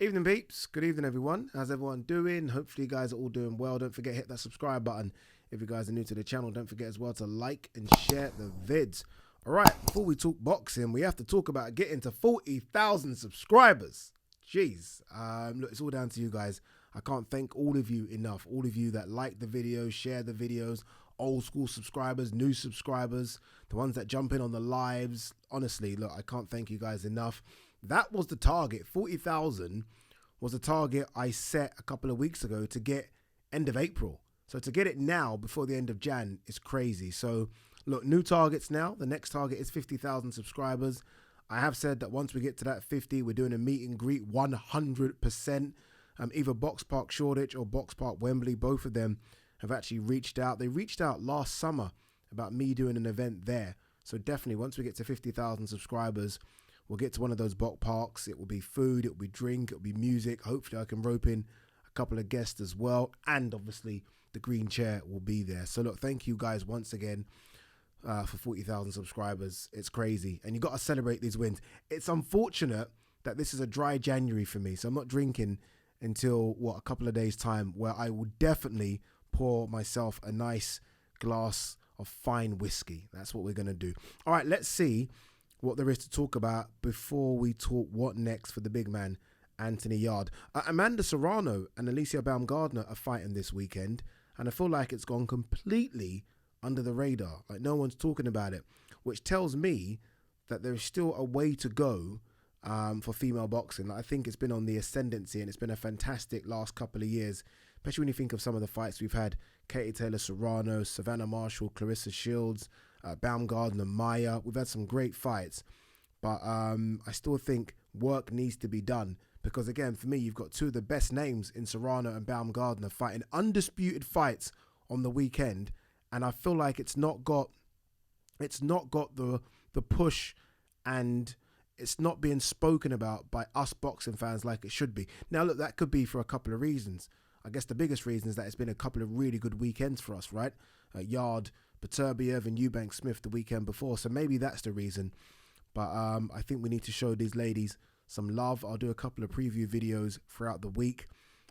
Evening, peeps. Good evening, everyone. How's everyone doing? Hopefully, you guys are all doing well. Don't forget, hit that subscribe button. If you guys are new to the channel, don't forget as well to like and share the vids. All right, before we talk boxing, we have to talk about getting to 40,000 subscribers. Jeez. Look, it's all down to you guys. I can't thank all of you enough. All of you that like the videos, share the videos, old school subscribers, new subscribers, the ones that jump in on the lives. Honestly, look, I can't thank you guys enough. That was the target. 40,000 was the target I set a couple of weeks ago to get end of April. So to get it now before the end of Jan is crazy. So look, new targets now. The next target is 50,000 subscribers. I have said that once we get to that 50, we're doing a meet and greet 100%. Either Box Park Shoreditch or Box Park Wembley. Both of them have actually reached out. They reached out last summer about me doing an event there. So definitely once we get to 50,000 subscribers, we'll get to one of those box parks. It will be food, it will be drink, it will be music. Hopefully I can rope in a couple of guests as well. And obviously the green chair will be there. So look, thank you guys once again for 40,000 subscribers. It's crazy. And you got to celebrate these wins. It's unfortunate that this is a dry January for me. So I'm not drinking until, a couple of days time, where I will definitely pour myself a nice glass of fine whiskey. That's what we're going to do. All right, let's see what there is to talk about before we talk what next for the big man, Anthony Yarde. Amanda Serrano and Alicia Baumgardner are fighting this weekend, and I feel like it's gone completely under the radar. Like no one's talking about it, which tells me that there's still a way to go for female boxing. I think it's been on the ascendancy, and it's been a fantastic last couple of years, especially when you think of some of the fights we've had. Katie Taylor-Serrano, Savannah Marshall, Clarissa Shields, Baumgardner, Maya. We've had some great fights, but I still think work needs to be done, because again, for me, you've got two of the best names in Serrano and Baumgardner fighting undisputed fights on the weekend, and I feel like it's not got the push, and it's not being spoken about by us boxing fans like it should be. Now look, that could be for a couple of reasons. I guess the biggest reason is that it's been a couple of really good weekends for us, right? Yarde, Turbev and Eubank Smith the weekend before, so maybe that's the reason. But I think we need to show these ladies some love. I'll do a couple of preview videos throughout the week,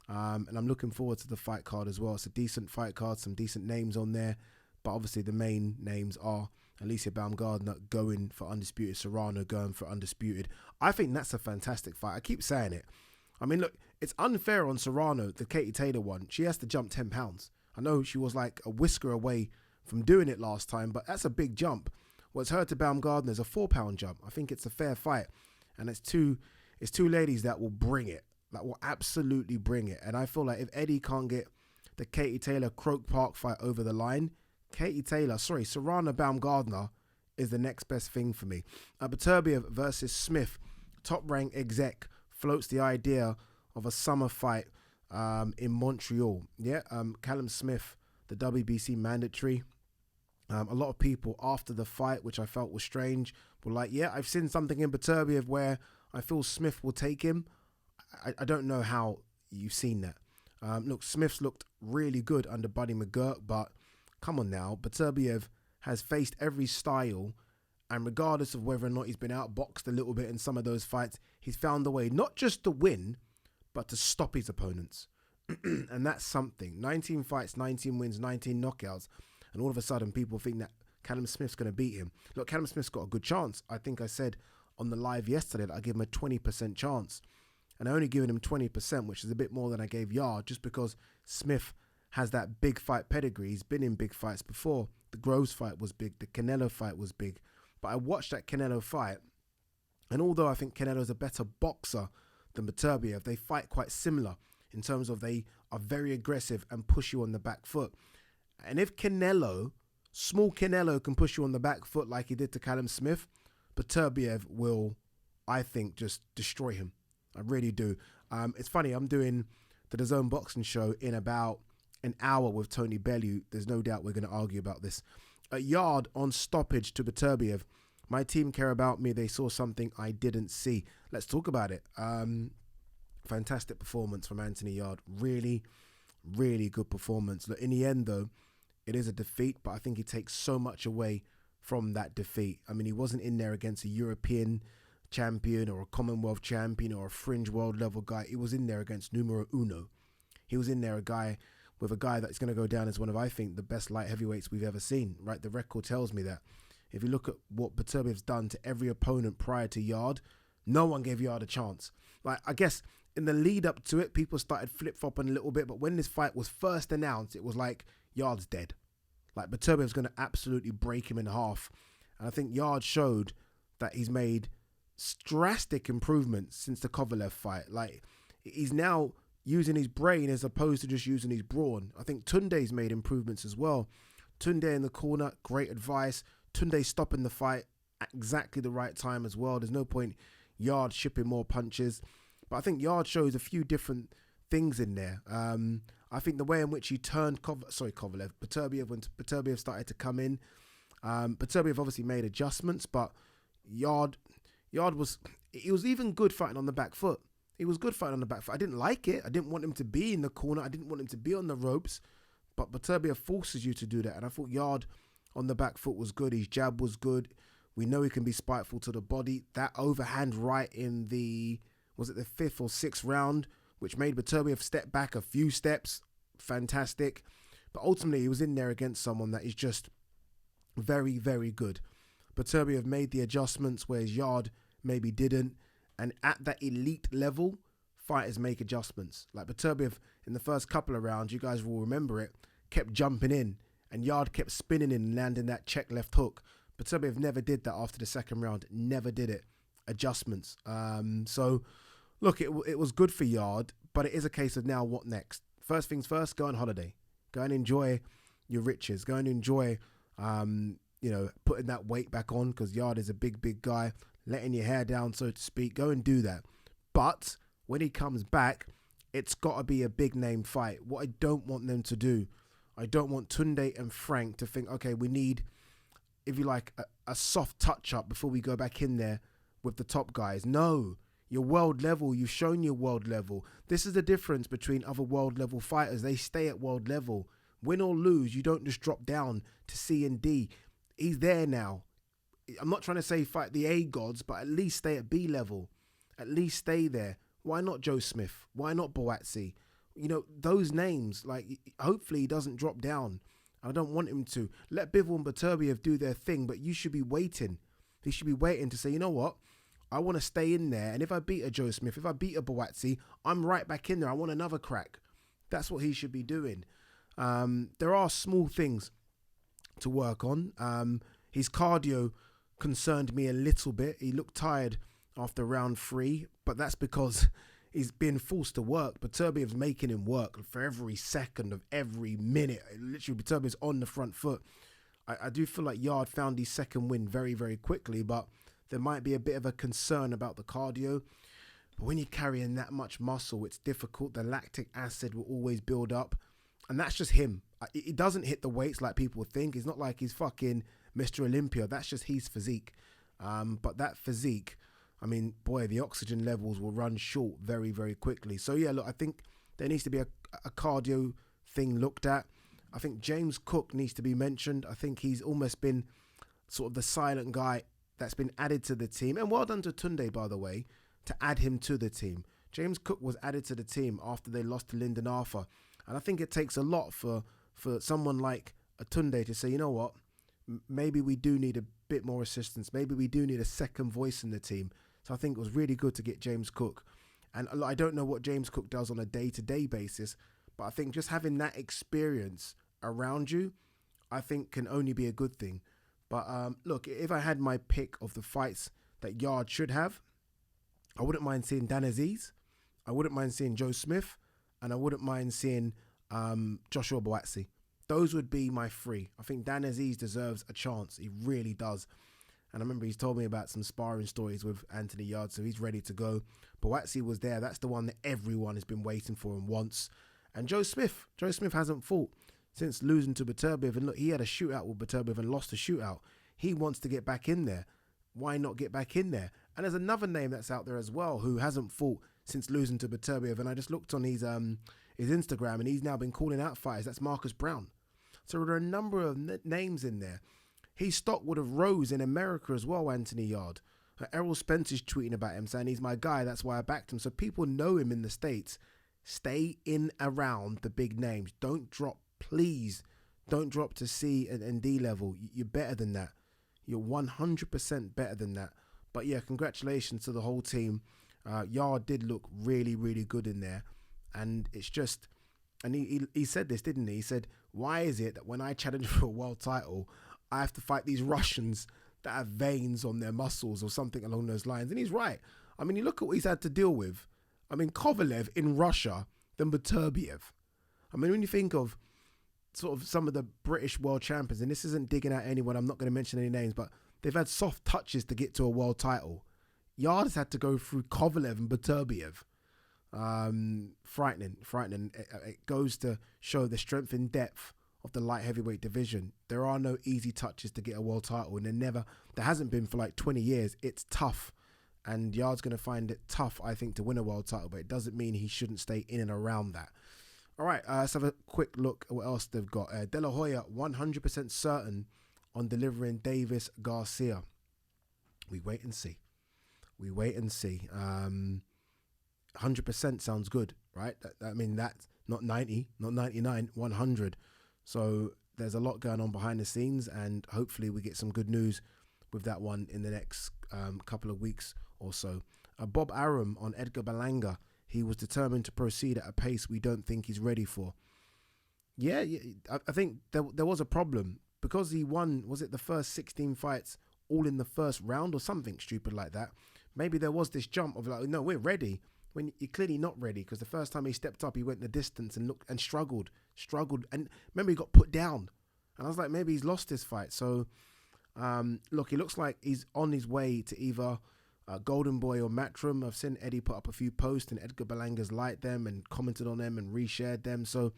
and I'm looking forward to the fight card as well. It's a decent fight card, some decent names on there, but obviously the main names are Alicia Baumgardner going for undisputed, Serrano going for undisputed. I think that's a fantastic fight. I keep saying it. I mean, look, it's unfair on Serrano, the Katie Taylor one. She has to jump 10 pounds. I know she was like a whisker away from doing it last time, but that's a big jump. What's her to Baumgardner is a 4-pound jump. I think it's a fair fight, and it's two ladies that will bring it, that will absolutely bring it. And I feel like if Eddie can't get the Katie Taylor Croke Park fight over the line, Serrano Baumgardner is the next best thing for me. Turbev versus Smith, Top Rank exec floats the idea of a summer fight in Montreal. Callum Smith, the WBC mandatory. A lot of people after the fight, which I felt was strange, were like, I've seen something in Turbev where I feel Smith will take him. I don't know how you've seen that. Look, Smith's looked really good under Buddy McGirt, but come on now, Turbev has faced every style, and regardless of whether or not he's been outboxed a little bit in some of those fights, he's found a way not just to win, but to stop his opponents. And that's something. 19 fights, 19 wins, 19 knockouts. And all of a sudden, people think that Callum Smith's going to beat him. Look, Callum Smith's got a good chance. I think I said on the live yesterday that I give him a 20% chance. And I only given him 20%, which is a bit more than I gave Yarde, just because Smith has that big fight pedigree. He's been in big fights before. The Groves fight was big. The Canelo fight was big. But I watched that Canelo fight, and although I think Canelo's a better boxer than Turbev, they fight quite similar in terms of they are very aggressive and push you on the back foot. And if small Canelo can push you on the back foot like he did to Callum Smith, Turbev will, I think, just destroy him. I really do. It's funny, I'm doing the DAZN boxing show in about an hour with Tony Bellew. There's no doubt we're going to argue about this. Yarde on stoppage to Turbev. My team care about me. They saw something I didn't see. Let's talk about it. Fantastic performance from Anthony Yarde. Really, really good performance. Look, in the end, though, it is a defeat, but I think he takes so much away from that defeat. I mean, he wasn't in there against a European champion or a Commonwealth champion or a fringe world level guy. He was in there against numero uno. He was in there a guy that's going to go down as one of, I think, the best light heavyweights we've ever seen, right? The record tells me that. If you look at what Turbev's done to every opponent prior to Yarde, no one gave Yarde a chance. Like, I guess in the lead up to it, people started flip-flopping a little bit, but when this fight was first announced, it was like, Yarde's dead. Like, Turbev's going to absolutely break him in half. And I think Yarde showed that he's made drastic improvements since the Kovalev fight. Like, he's now using his brain as opposed to just using his brawn. I think Tunde's made improvements as well. Tunde in the corner, great advice. Tunde stopping the fight at exactly the right time as well. There's no point Yarde shipping more punches. But I think Yarde shows a few different things in there. I think the way in which he turned Turbev, when Turbev started to come in. Turbev obviously made adjustments, but Yarde was even good fighting on the back foot. He was good fighting on the back foot. I didn't like it. I didn't want him to be in the corner. I didn't want him to be on the ropes. But Turbev forces you to do that. And I thought Yarde on the back foot was good. His jab was good. We know he can be spiteful to the body. That overhand right in the 5th or 6th round, which made Turbev step back a few steps. Fantastic. But ultimately, he was in there against someone that is just very, very good. Turbev made the adjustments, whereas Yarde maybe didn't. And at that elite level, fighters make adjustments. Like Turbev, in the first couple of rounds, you guys will remember it, kept jumping in. And Yarde kept spinning in and landing that check left hook. Turbev never did that after the second round. Never did it. Adjustments. So, look, it was good for Yarde, but it is a case of now what next? First things first, go on holiday. Go and enjoy your riches. Go and enjoy, putting that weight back on, because Yarde is a big, big guy. Letting your hair down, so to speak. Go and do that. But when he comes back, it's got to be a big name fight. What I don't want them to do, I don't want Tunde and Frank to think, okay, we need, if you like, a soft touch-up before we go back in there with the top guys. No, you're world level. You've shown your world level. This is the difference between other world level fighters. They stay at world level. Win or lose, you don't just drop down to C and D. He's there now. I'm not trying to say fight the A gods, but at least stay at B level. At least stay there. Why not Joe Smith? Why not Boatsi? Those names, like, hopefully he doesn't drop down. I don't want him to. Let Bivol and Turbev do their thing, but you should be waiting. He should be waiting to say, you know what? I want to stay in there, and if I beat a Joe Smith, if I beat a Boatsi, I'm right back in there. I want another crack. That's what he should be doing. There are small things to work on. His cardio concerned me a little bit. He looked tired after round 3, but that's because he's been forced to work. But Turbev's making him work for every second of every minute. Literally, Turbev's on the front foot. I do feel like Yarde found his second win very, very quickly, but there might be a bit of a concern about the cardio. But when you're carrying that much muscle, it's difficult. The lactic acid will always build up. And that's just him. He doesn't hit the weights like people think. It's not like he's fucking Mr. Olympia. That's just his physique. But that physique, I mean, boy, the oxygen levels will run short very, very quickly. So, yeah, look, I think there needs to be a cardio thing looked at. I think James Cook needs to be mentioned. I think he's almost been sort of the silent guy that's been added to the team. And well done to Tunde, by the way, to add him to the team. James Cook was added to the team after they lost to Lyndon Arthur. And I think it takes a lot for someone like a Tunde to say, you know what, maybe we do need a bit more assistance. Maybe we do need a second voice in the team. So I think it was really good to get James Cook. And I don't know what James Cook does on a day-to-day basis, but I think just having that experience around you, I think can only be a good thing. But look, if I had my pick of the fights that Yarde should have, I wouldn't mind seeing Dan Aziz. I wouldn't mind seeing Joe Smith. And I wouldn't mind seeing Joshua Boatsi. Those would be my 3. I think Dan Aziz deserves a chance. He really does. And I remember he's told me about some sparring stories with Anthony Yarde, so he's ready to go. Boatsi was there. That's the one that everyone has been waiting for and wants. And Joe Smith hasn't fought since losing to Turbev. And look, he had a shootout with Turbev and lost the shootout. He wants to get back in there. Why not get back in there? And there's another name that's out there as well who hasn't fought since losing to Turbev. And I just looked on his Instagram, and he's now been calling out fighters. That's Marcus Brown. So there are a number of names in there. His stock would have rose in America as well, Anthony Yarde. Errol Spencer's tweeting about him, saying he's my guy. That's why I backed him. So people know him in the States. Stay in around the big names. Don't drop, please. Don't drop to C and D level. You're better than that. You're 100% better than that. But yeah, congratulations to the whole team. Yarde did look really, really good in there. And it's just, and he said this, didn't he? He said, why is it that when I challenge for a world title, I have to fight these Russians that have veins on their muscles or something along those lines? And he's right. I mean, you look at what he's had to deal with. I mean, Kovalev in Russia, then Turbev. I mean, when you think of sort of some of the British world champions, and this isn't digging at anyone, I'm not going to mention any names, but they've had soft touches to get to a world title. Yarde has had to go through Kovalev and Turbev. Frightening. It goes to show the strength and depth of the light heavyweight division. There are no easy touches to get a world title, and there hasn't been for like 20 years. It's tough, and Yarde's going to find it tough, I think, to win a world title, but it doesn't mean he shouldn't stay in and around that. All right, let's have a quick look at what else they've got. De La Hoya, 100% certain on delivering Davis Garcia. We wait and see. 100% sounds good, right? I mean, that's not 90, not 99, 100. So there's a lot going on behind the scenes, and hopefully we get some good news with that one in the next couple of weeks or so. Bob Arum on Edgar Berlanga. He was determined to proceed at a pace we don't think he's ready for. Yeah, I think there was a problem because he won, was it the first 16 fights all in the first round or something stupid like that? Maybe there was this jump of like, no, we're ready. When you're clearly not ready, because the first time he stepped up, he went the distance and looked and struggled. And remember, he got put down. And I was like, maybe he's lost this fight. So, look, he looks like he's on his way to either Golden Boy or Matchroom. I've seen Eddie put up a few posts and Edgar Berlanga's liked them and commented on them and reshared them. So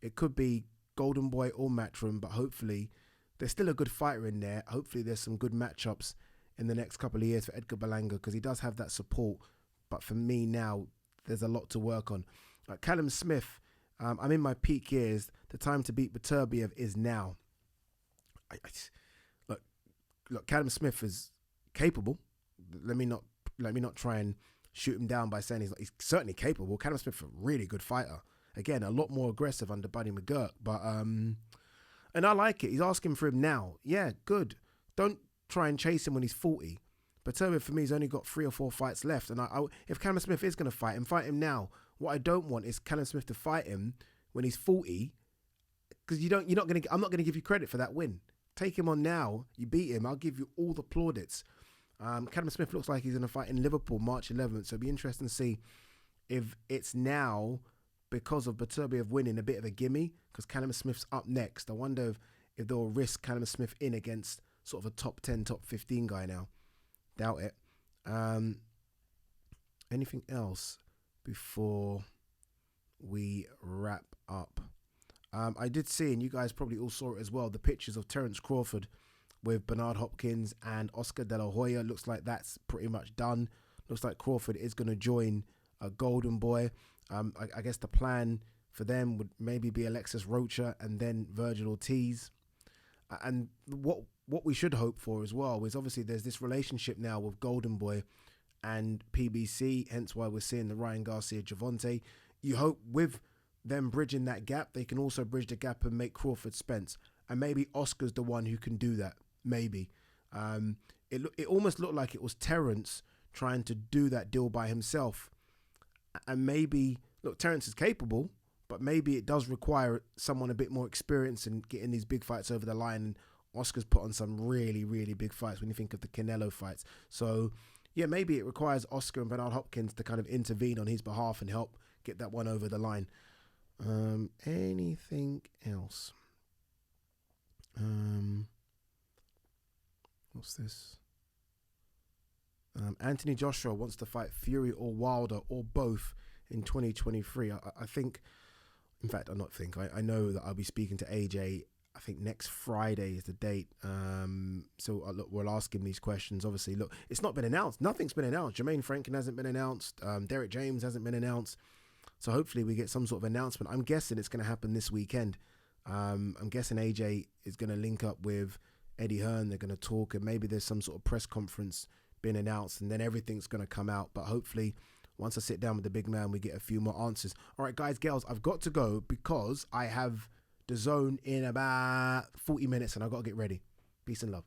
it could be Golden Boy or Matchroom, but hopefully there's still a good fighter in there. Hopefully there's some good matchups in the next couple of years for Edgar Berlanga, because he does have that support. But for me now, there's a lot to work on. Callum Smith, I'm in my peak years. The time to beat Turbev is now. Look, Callum Smith is capable. Let me not try and shoot him down by saying he's certainly capable. Callum Smith, a really good fighter. Again, a lot more aggressive under Buddy McGurk. But and I like it. He's asking for him now. Yeah, good. Don't try and chase him when he's 40. But Turbev, for me, he's only got 3 or 4 fights left. And if Callum Smith is going to fight him now. What I don't want is Callum Smith to fight him when he's 40, because I'm not going to give you credit for that win. Take him on now. You beat him. I'll give you all the plaudits. Callum Smith looks like he's going to fight in Liverpool March 11th. So it'll be interesting to see if it's now because of Turbev winning a bit of a gimme, because Callum Smith's up next. I wonder if they'll risk Callum Smith in against sort of a top 10, top 15 guy now. Doubt it. Anything else before we wrap up? I did see, and you guys probably all saw it as well, the pictures of Terence Crawford with Bernard Hopkins and Oscar De La Hoya. Looks like that's pretty much done. Looks like Crawford is going to join a Golden Boy. I guess the plan for them would maybe be Alexis Rocha and then Virgil Ortiz. And what we should hope for as well is obviously there's this relationship now with Golden Boy and PBC, hence why we're seeing the Ryan Garcia Javante. You hope with them bridging that gap, they can also bridge the gap and make Crawford Spence. And maybe Oscar's the one who can do that. Maybe. It almost looked like it was Terence trying to do that deal by himself. And maybe, look, Terence is capable, but maybe it does require someone a bit more experienced in getting these big fights over the line. And Oscar's put on some really, really big fights when you think of the Canelo fights. So, yeah, maybe it requires Oscar and Bernard Hopkins to kind of intervene on his behalf and help get that one over the line. Anything else? What's this? Anthony Joshua wants to fight Fury or Wilder or both in 2023. I think, in fact, I know that I'll be speaking to AJ. I think next Friday is the date. So look, we'll ask him these questions. Obviously, look, it's not been announced. Nothing's been announced. Jermaine Franklin hasn't been announced. Derek James hasn't been announced. So hopefully we get some sort of announcement. I'm guessing it's going to happen this weekend. I'm guessing AJ is going to link up with Eddie Hearn. They're going to talk, and maybe there's some sort of press conference been announced, and then everything's going to come out. But hopefully, once I sit down with the big man, we get a few more answers. All right, guys, girls, I've got to go because I have the zone in about 40 minutes and I've got to get ready. Peace and love.